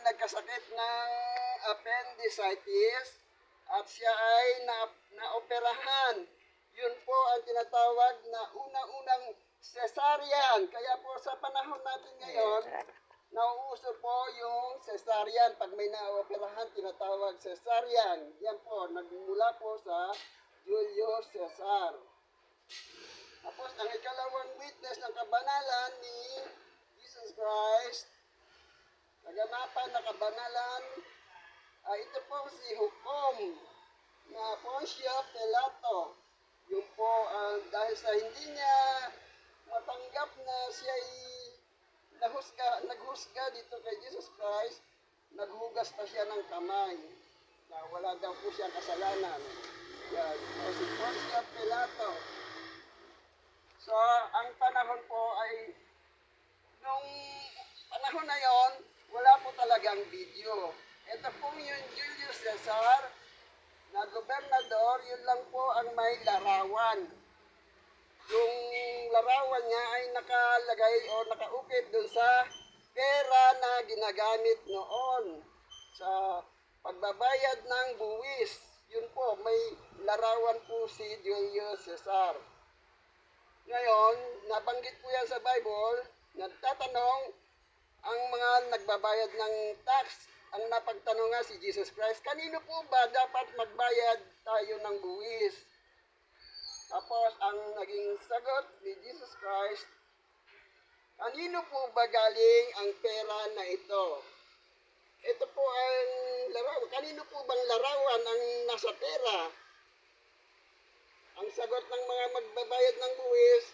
nagkasakit ng appendicitis at siya ay naoperahan. Yun po ang tinatawag na unang-unang cesarean. Kaya po sa panahon natin ngayon, nauuso po yung cesarean. Pag may naoperahan, tinatawag cesarean. Yan po, nagmula po sa Julius Caesar. Tapos, ang ikalawang witness ng kabanalan ni Jesus Christ, kaganapan na kabanalan, ito po si Hukom na Poncio Pilato. Yung po, dahil sa hindi niya matanggap na siya'y naghusga dito kay Jesus Christ, naghugas pa siya ng kamay na wala daw po siyang kasalanan. Yan, o si Poncio Pilato. So, ang panahon po ay, nung panahon na yon, wala po talagang video. Ito po yung Julius Caesar na gobernador, yun lang po ang may larawan. Yung larawan niya ay nakalagay o nakaukit dun sa pera na ginagamit noon sa pagbabayad ng buwis. Yun po, may larawan po si Julius Caesar. Ngayon, nabanggit po yan sa Bible, nagtatanong ang mga nagbabayad ng tax. Ang napagtanong nga si Jesus Christ, kanino po ba dapat magbayad tayo ng buwis? Tapos, ang naging sagot ni Jesus Christ, kanino po ba galing ang pera na ito? Ito po ang larawan. Kanino po bang larawan ang nasa pera? Ang sagot ng mga magbabayad ng buwis,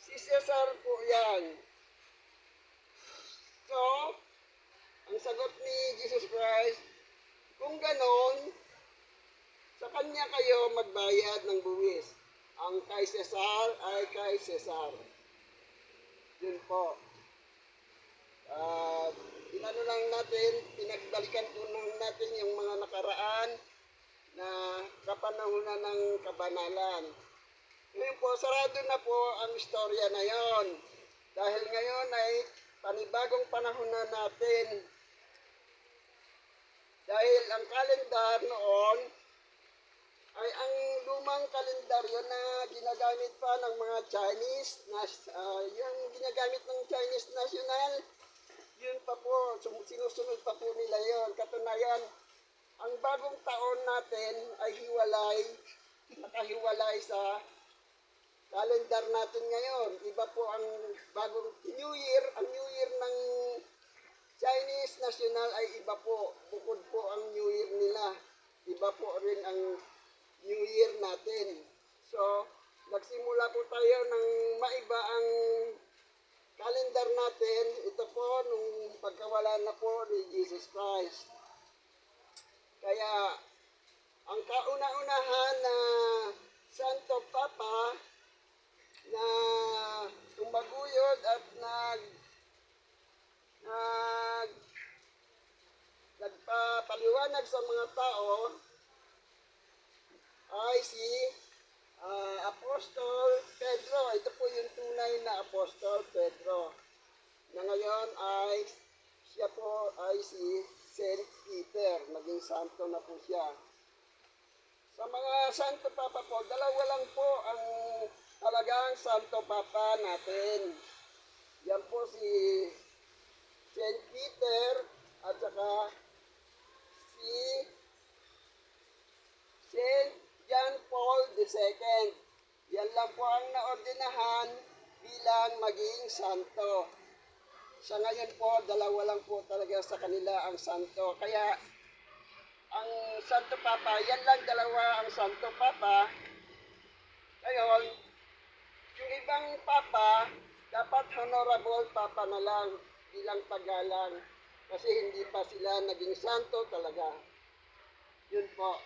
si Caesar po yan. So, ang sagot ni Jesus Christ, kung ganon, sa kanya kayo magbayad ng buwis. Ang kay Caesar ay kay Caesar. Yun po. Inano lang natin, pinagbalikan po natin yung mga nakaraan na kapanahunan ng kabanalan. Ngayon po, sarado na po ang istorya na yon. Dahil ngayon ay panibagong panahon na natin. Dahil ang kalendar noon ay ang lumang kalendaryo na ginagamit pa ng mga Chinese, yung ginagamit ng Chinese national, yun pa po, sinusunod pa po nila yon. Katunayan, ang bagong taon natin ay nakahiwalay sa calendar natin ngayon. Iba po ang bagong New Year, ang New Year ng Chinese National ay iba po. Bukod po ang New Year nila. Iba po rin ang New Year natin. So, nagsimula po tayo ng maiba ang calendar natin. Ito po nung pagkawala na po ni Jesus Christ. Kaya, ang kauna-unahan na Santo Papa na tumaguyod at nagpapaliwanag sa mga tao ay si Apostol Pedro. Ito po yung tunay na Apostol Pedro. Na ngayon ay siya po ay si Saint Peter. Naging santo na po siya. Sa mga Santo Papa po, dalawa lang po ang talagang Santo Papa natin. Yan po si Saint Peter at saka si Saint John Paul II. Yan lang po ang naordinahan bilang maging santo. Sa ngayon po, dalawa lang po talaga sa kanila ang santo. Kaya, ang Santo Papa, yan lang dalawa ang Santo Papa. Ngayon, yung ibang Papa, dapat honorable Papa na lang bilang paggalang. Kasi hindi pa sila naging santo talaga. Yun po.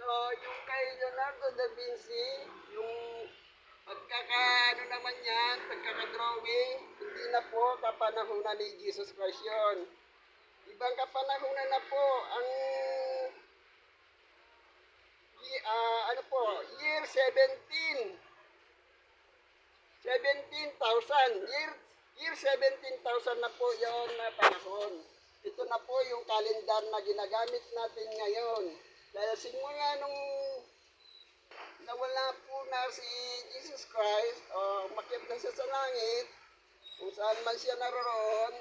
So, yung kay Leonardo da Vinci, yung pagkakaano naman yan, pagkakadrawing, hindi na po kapanahunan ni Jesus Christ yun. Ibang kapanahunan na po ang year 17,000. Year 17,000 na po yon na panahon. Ito na po yung kalendar na ginagamit natin ngayon. Dahil simula nung nawala po na si Jesus Christ, o umakyat na siya sa langit, kung saan man siya naroon,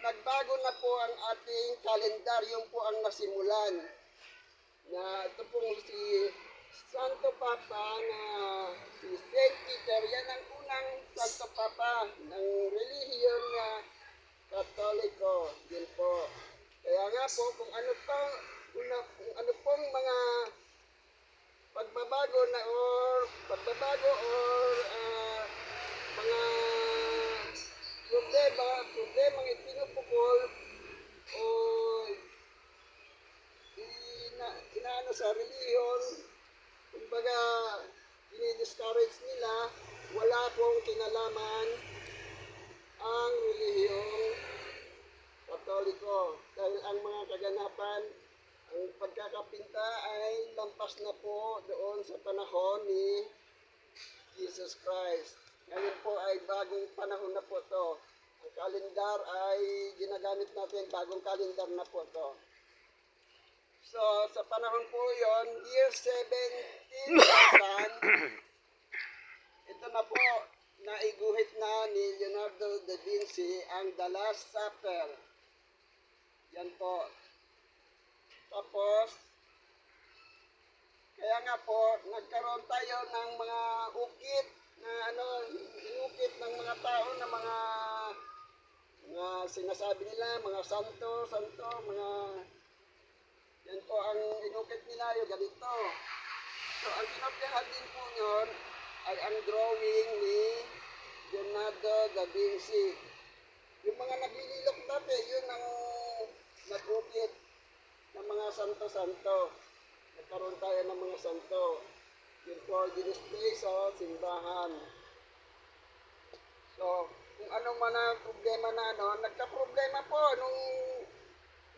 nagbago na po ang ating kalendar, yung po ang nasimulan. Na ito pong si Santo Papa na si Saint Peter, yan ang unang Santo Papa ng relihiyon na Katoliko. Yun po. Kaya nga po, kung ano pong mga pagbabago or mga problemang ipinupukol o inaano sa reliyon, kumbaga dinidiscourage nila, wala pong kinalaman ang relihiyong Katoliko. Dahil ang mga kaganapan, ang pagkakapinta ay lampas na po doon sa panahon ni Jesus Christ. Ngayon po ay bagong panahon na po to. Ang kalendar ay ginagamit natin, bagong kalendar na po to. So, sa panahon po yon, year 17,000, ito na po, naiguhit na ni Leonardo da Vinci ang The Last Supper. Yan po. Tapos, kaya nga po, nagkaroon tayo ng mga ukit na inukit ng mga tao na mga sinasabi nila, mga santo, mga yan po ang inukit nila, yung ganito. So, ang kinopyahan din po yun ay ang drawing ni Leonardo da Vinci. Yung mga naglililok dati, yun ang nag-ukit ng mga santo-santo. Nagkaroon tayo ng mga santo. Yun po, dinisplay sa simbahan. So, kung ano man ang problema na nagka-problema po nung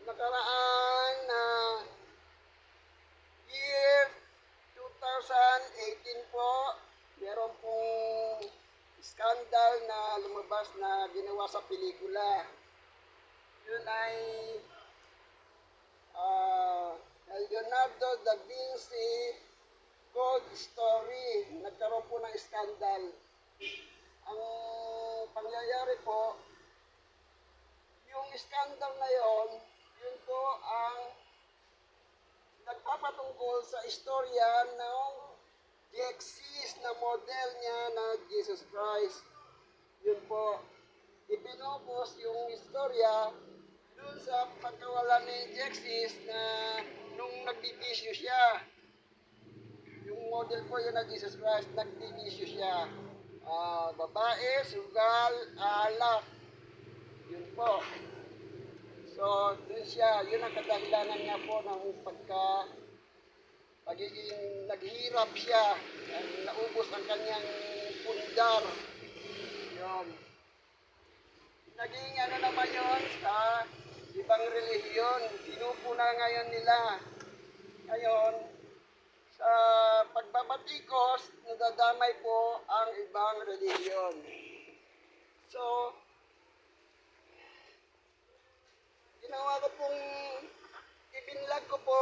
nakaraan na year 2018 po, meron pong skandal na lumabas na ginawa sa pelikula. Yun ay Leonardo da Vinci Code Story. Nagkaroon po ng skandal. Ang pangyayari po, yung skandal na yon, yun po ang nagpapatungkol sa istorya ng Jexis na model niya na Jesus Christ. Yun po, ipinopos yung istorya dun sa pagkawala ni Jexis na nung nagbibisyo siya. Yung model po yun na Jesus Christ, nagbibisyo siya. Babae, sugal, alak. Yun po. So, dun siya, yun ang kadahilanan niya po ng pagiging naghirap siya, naubos ang kanyang pundar. Yun. Naging naman yun sa ibang relihiyon, sinupo na ngayon nila. Ngayon, sa pagbabatikos, nadadamay po ang ibang relihiyon. So, ginawa ko pong ibinlag ko po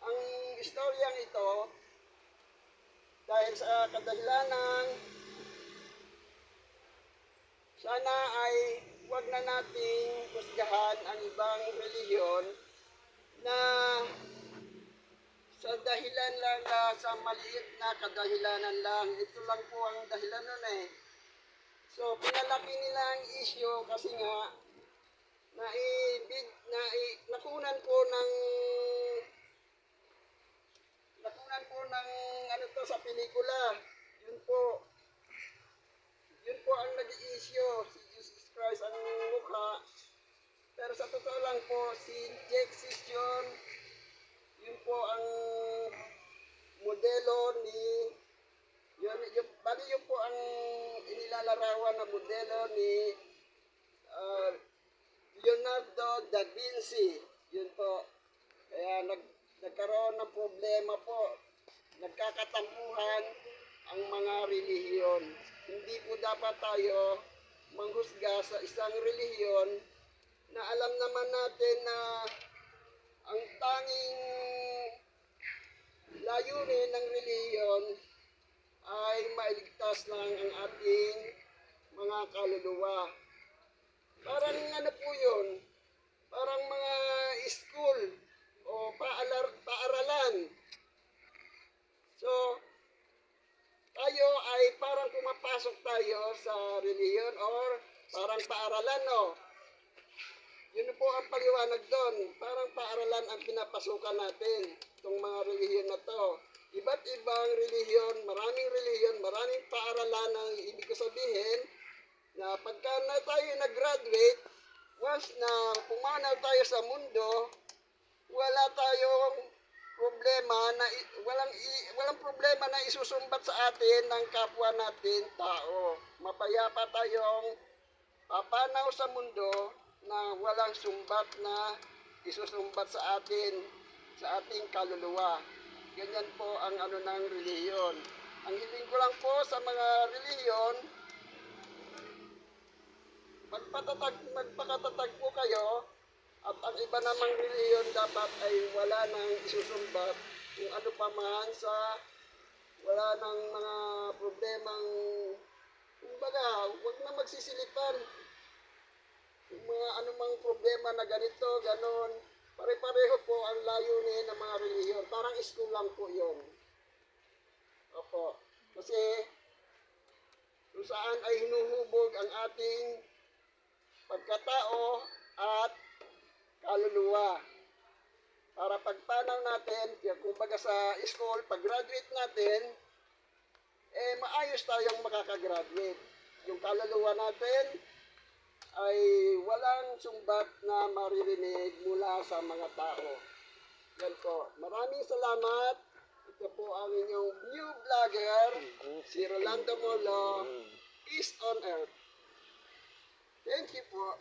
ang istoryang ito dahil sa kadahilanan sana ay huwag na nating husgahan ang ibang relihiyon na sa dahilan lang sa maliit na kadahilanan lang. Ito lang po ang dahilan nun eh. So, pinalaki nila ang issue kasi nga nakunan po ng sa pelikula. Yun po ang nag-i-issue, si Jesus Christ ang mukha. Pero sa totoo lang po, si Jexis yun po ang modelo ni yun po ang inilalarawan na modelo ni Leonardo da Vinci. Yun po. Kaya nagkaroon ng problema po. Nagkakatampuhan ang mga relihiyon. Hindi po dapat tayo manghusga sa isang relihiyon na alam naman natin na ang tanging layunin ng relihiyon ay mailigtas lang ang ating mga kaluluwa. Parang ano po yun, parang mga school o paaralan. So, tayo ay parang pumapasok tayo sa relihiyon or parang paaralan, no? Yun po ang paliwanag doon. Parang paaralan ang pinapasukan natin, itong mga relihiyon na to. Iba't ibang relihiyon, maraming paaralan ang ibig ko sabihin na pagka na tayo nag-graduate, once na pumanaw tayo sa mundo, wala tayong problema na walang problema na isusumbat sa atin ng kapwa natin tao. Mapayapa tayong papanaw sa mundo na walang sumbat na isusumbat sa atin, sa ating kaluluwa. Ganyan po ang ano ng relihiyon. Ang hiling ko lang po sa mga relihiyon, magpakatatag po kayo, at ang iba namang relihiyon dapat ay wala nang isusumbat kung ano pa man sa wala nang mga problemang, kumbaga, huwag na magsisilipan. Yung mga anumang problema na ganito, ganon, pare-pareho po ang layunin ng mga relihiyon. Parang school lang po yun. Opo. Kasi kung saan ay hinuhubog ang ating pagkatao at kaluluwa. Para pagpanaw natin, kumbaga sa school, pag-graduate natin, maayos tayong makakagraduate. Yung kaluluwa natin ay walang sumbat na maririnig mula sa mga tao. Yan po. Maraming salamat. Ito po ang inyong new vlogger, si Rolando Molo, Peace on Earth. Thank you po.